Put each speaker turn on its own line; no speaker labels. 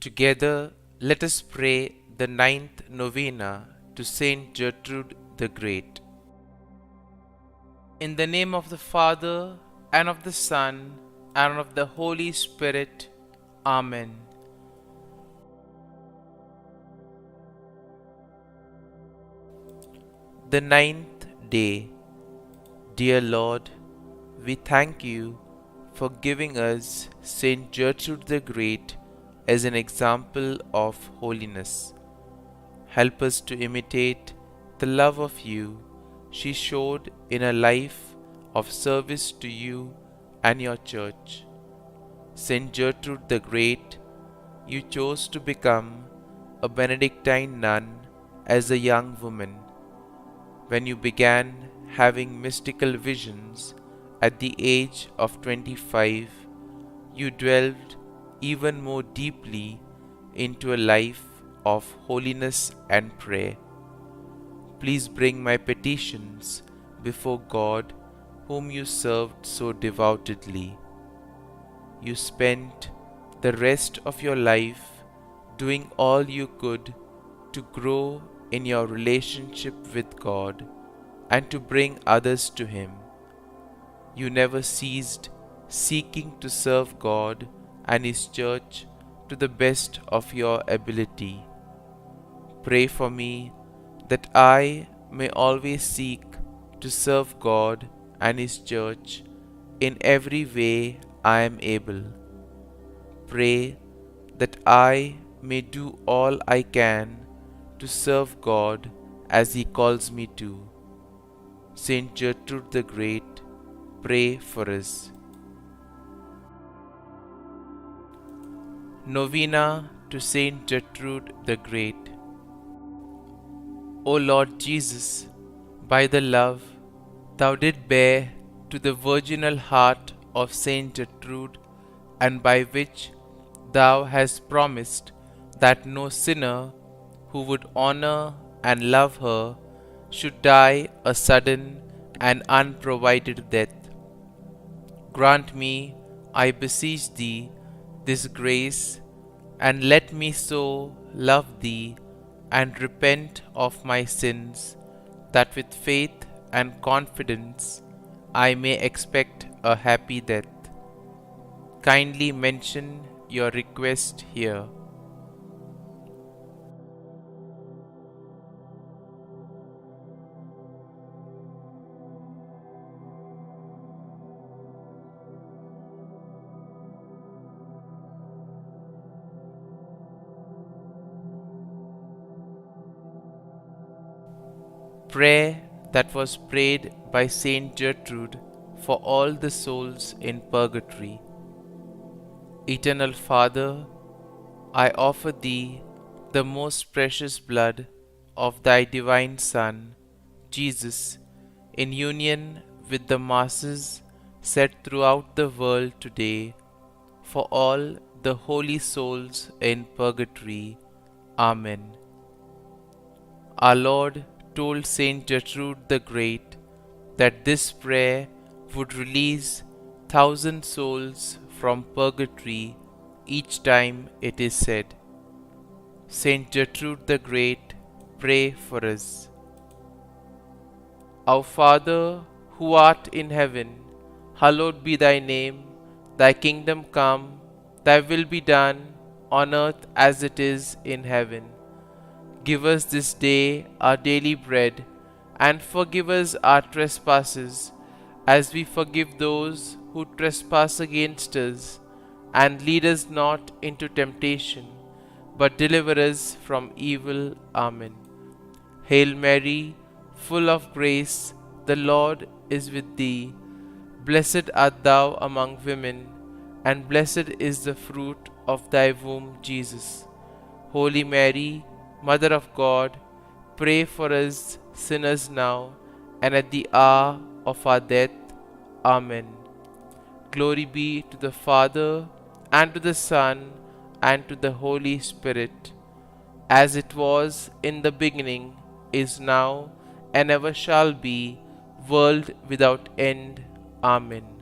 Together, let us pray the ninth novena to St Gertrude the Great. In the name of the Father, and of the Son, and of the Holy Spirit. Amen. The ninth day. Dear Lord, we thank you for giving us St Gertrude the Great as an example of holiness. Help us to imitate the love of you she showed in a life of service to you and your Church. St Gertrude the Great, you chose to become a Benedictine nun as a young woman. When you began having mystical visions at the age of 25, you delved even more deeply into a life of holiness and prayer. Please bring my petitions before God, whom you served so devotedly. You spent the rest of your life doing all you could to grow in your relationship with God and to bring others to Him. You never ceased seeking to serve God and His Church to the best of your ability. Pray for me that I may always seek to serve God and His Church in every way I am able. Pray that I may do all I can to serve God as He calls me to. St Gertrude the Great, pray for us. Novena to St Gertrude the Great. O Lord Jesus, by the love Thou didst bear to the virginal heart of St Gertrude, and by which Thou hast promised that no sinner who would honor and love her should die a sudden and unprovided death, grant me, I beseech Thee, this grace, and let me so love Thee and repent of my sins, that with faith and confidence I may expect a happy death. Kindly mention your request here. Prayer that was prayed by St Gertrude for all the souls in purgatory. Eternal Father, I offer Thee the most precious blood of Thy divine Son, Jesus, in union with the masses said throughout the world today, for all the holy souls in purgatory. Amen. Our Lord told St Gertrude the Great that this prayer would release 1,000 souls from purgatory each time it is said. St Gertrude the Great, pray for us. Our Father, who art in heaven, hallowed be Thy name. Thy kingdom come, Thy will be done, on earth as it is in heaven. Give us this day our daily bread, and forgive us our trespasses, as we forgive those who trespass against us. And lead us not into temptation, but deliver us from evil. Amen. Hail Mary, full of grace, the Lord is with Thee. Blessed art Thou among women, and blessed is the fruit of Thy womb, Jesus. Holy Mary, Mother of God, pray for us sinners now and at the hour of our death. Amen. Glory be to the Father, and to the Son, and to the Holy Spirit, as it was in the beginning, is now, and ever shall be, world without end. Amen.